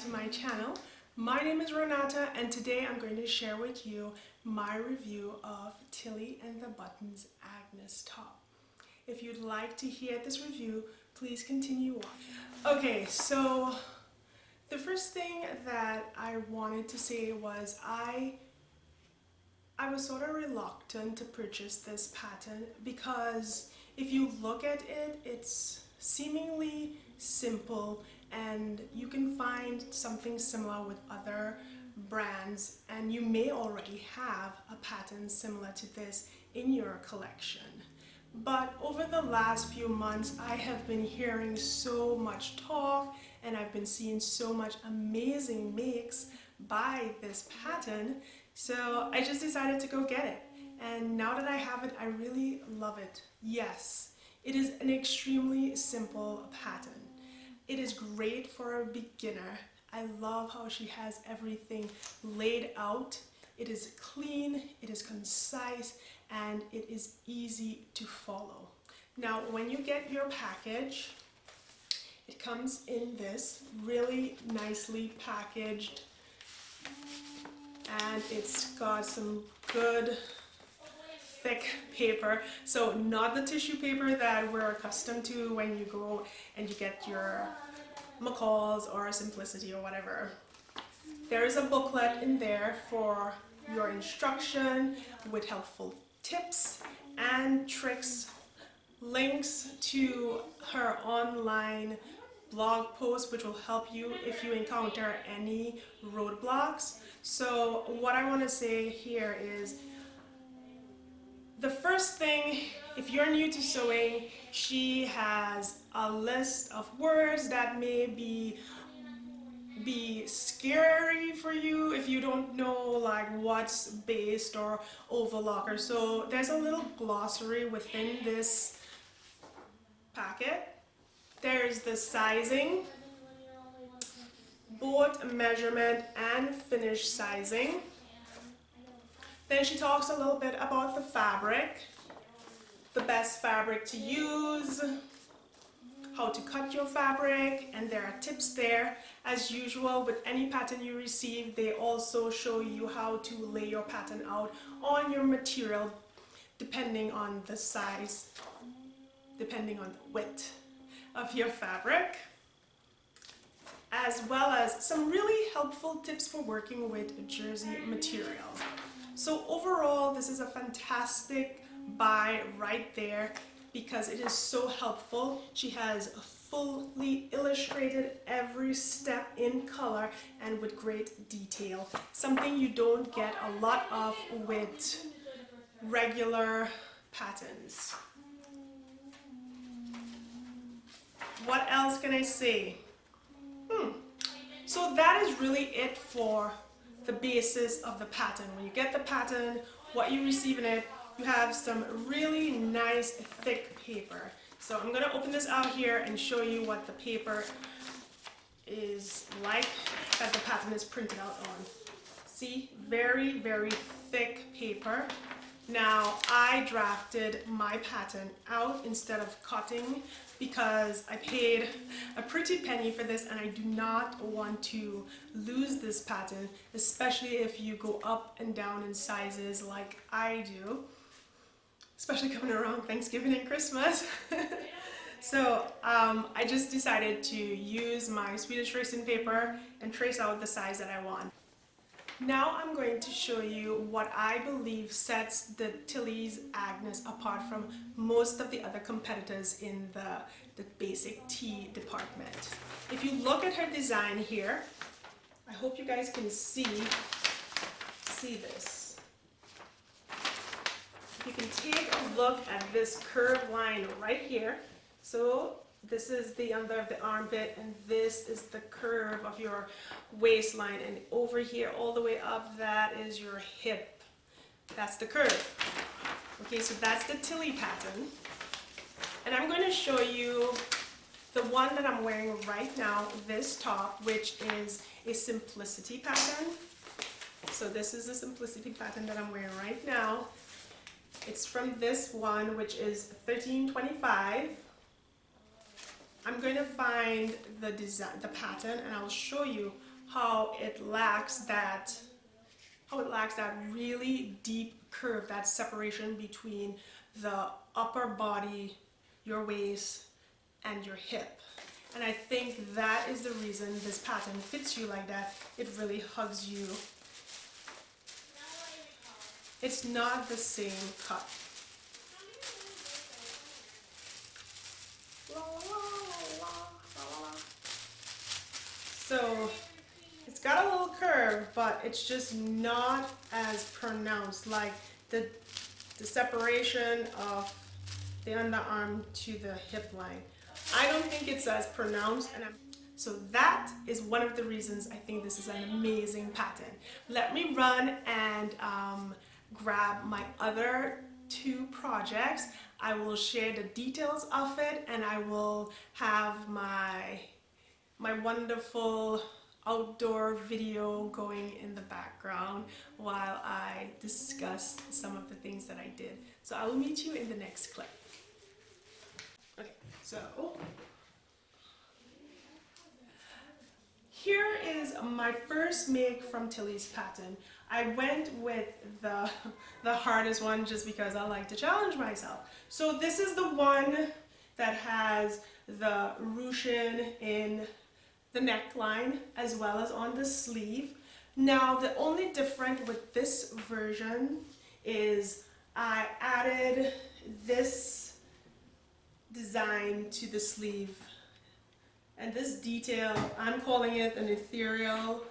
to my channel. My name is Renata and today I'm going to share with you my review of Tilly and the Buttons Agnes top. If you'd like to hear this review, please continue watching. Okay, so the first thing that I wanted to say was I was sort of reluctant to purchase this pattern because if you look at it, it's seemingly simple and you can find something similar with other brands, and you may already have a pattern similar to this in your collection. But over the last few months I have been hearing so much talk and I've been seeing so much amazing makes by this pattern, so I just decided to go get it. And now that I have it, I really love it. Yes, it is an extremely simple pattern. It is great for a beginner. I love how she has everything laid out. It is clean, it is concise, and it is easy to follow. Now, when you get your package, it comes in this really nicely packaged, and it's got some good thick paper, so not the tissue paper that we're accustomed to when you go and you get your McCall's or Simplicity or whatever. There is a booklet in there for your instruction with helpful tips and tricks, links to her online blog post which will help you if you encounter any roadblocks. So what I want to say here is, the first thing, if you're new to sewing, she has a list of words that may be scary for you if you don't know like what's based or overlocker. So there's a little glossary within this packet. There's the sizing, both measurement and finish sizing. Then she talks a little bit about the fabric, the best fabric to use, how to cut your fabric, and there are tips there. As usual with any pattern you receive, they also show you how to lay your pattern out on your material depending on the size, depending on the width of your fabric, as well as some really helpful tips for working with jersey material. So overall, this is a fantastic buy right there because it is so helpful. She has fully illustrated every step in color and with great detail, something you don't get a lot of with regular patterns. What else can I say? So that is really it for the basis of the pattern. When you get the pattern, what you receive in it, you have some really nice thick paper. So I'm going to open this out here and show you what the paper is like that the pattern is printed out on. See, very, very thick paper. Now, I drafted my pattern out instead of cutting because I paid a pretty penny for this and I do not want to lose this pattern, especially if you go up and down in sizes like I do, especially coming around Thanksgiving and Christmas. So I just decided to use my Swedish tracing paper and trace out the size that I want. Now I'm going to show you what I believe sets the Tilly's Agnes apart from most of the other competitors in the basic tee department. If you look at her design here, I hope you guys can see this. You can take a look at this curved line right here. So this is the under of the armpit and this is the curve of your waistline, and over here all the way up, that is your hip. That's the curve. Okay, so that's the Tilly pattern. And I'm going to show you the one that I'm wearing right now, this top, which is a Simplicity pattern. So this is the Simplicity pattern that I'm wearing right now. It's from this one, which is $13.25. I'm going to find the design, the pattern, and I'll show you how it lacks that really deep curve, that separation between the upper body, your waist, and your hip. And I think that is the reason this pattern fits you like that. It really hugs you. It's not the same cut. So it's got a little curve, but it's just not as pronounced, like the separation of the underarm to the hip line. I don't think it's as pronounced, and so that is one of the reasons I think this is an amazing pattern. Let me run and grab my other two projects. I will share the details of it, and I will have my wonderful outdoor video going in the background while I discuss some of the things that I did. So I will meet you in the next clip. Okay, so here is my first make from Tilly's pattern. I went with the hardest one just because I like to challenge myself. So this is the one that has the ruching in the neckline as well as on the sleeve. Now the only difference with this version is I added this design to the sleeve, and this detail, I'm calling it an ethereal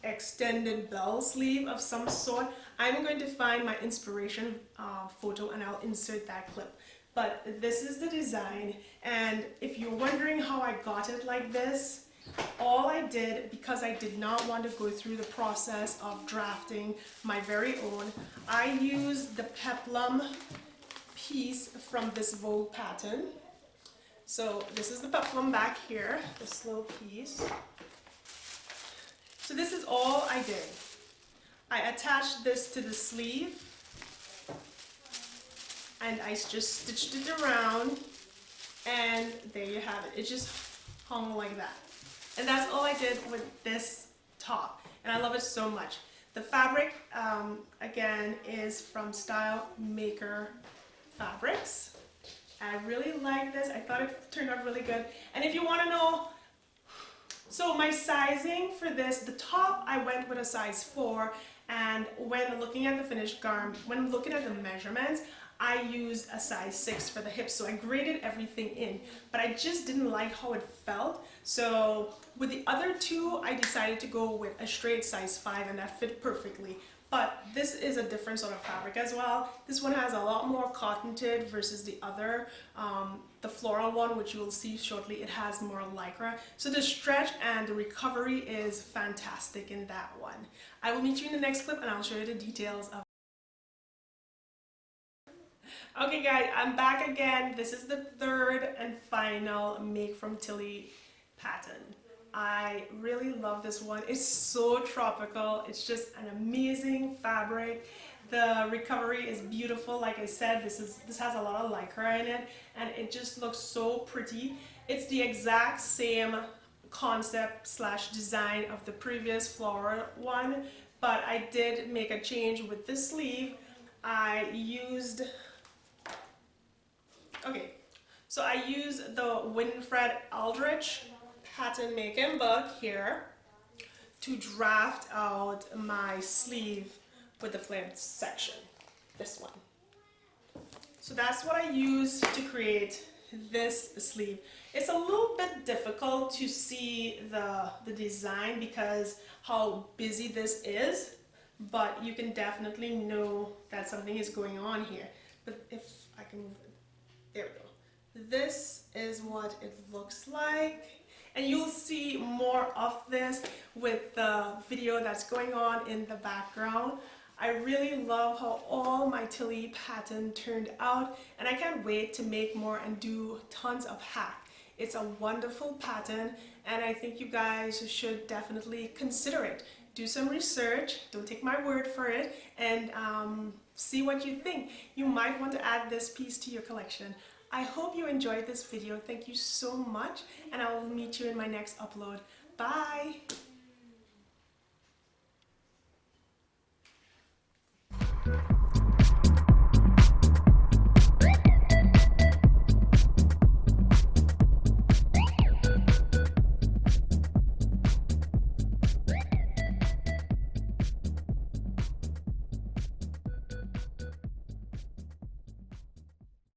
extended bell sleeve of some sort. I'm going to find my inspiration photo and I'll insert that clip. But this is the design, and if you're wondering how I got it like this, all I did, because I did not want to go through the process of drafting my very own, I used the peplum piece from this Vogue pattern. So this is the peplum back here, this little piece. So this is all I did. I attached this to the sleeve and I just stitched it around, and there you have it. It just hung like that. And that's all I did with this top, and I love it so much. The fabric, again, is from Style Maker Fabrics. I really like this. I thought it turned out really good. And if you want to know, so my sizing for this, the top I went with a size 4, and when looking at the finished garment, when looking at the measurements, I used a size 6 for the hips, so I graded everything in, but I just didn't like how it felt. So with the other two, I decided to go with a straight size 5, and that fit perfectly. But this is a different sort of fabric as well. This one has a lot more cotton-ted versus the other, the floral one, which you will see shortly, it has more lycra. So the stretch and the recovery is fantastic in that one. I will meet you in the next clip and I'll show you the details of. Okay guys, I'm back again. This is the third and final make from Tilly pattern. I really love this one. It's so tropical. It's just an amazing fabric. The recovery is beautiful. Like I said, this has a lot of lycra in it, and it just looks so pretty. It's the exact same concept slash design of the previous floral one, but I did make a change with this sleeve. I used the Winfred Aldrich pattern making book here to draft out my sleeve with the flared section, this one. So that's what I used to create this sleeve. It's a little bit difficult to see the design because how busy this is, but you can definitely know that something is going on here. But if I can move it, there we go. This is what it looks like, and you'll see more of this with the video that's going on in the background. I really love how all my Tilly pattern turned out, and I can't wait to make more and do tons of hack. It's a wonderful pattern, and I think you guys should definitely consider it. Do some research, don't take my word for it, and see what you think. You might want to add this piece to your collection. I hope you enjoyed this video. Thank you so much, and I will meet you in my next upload. Bye!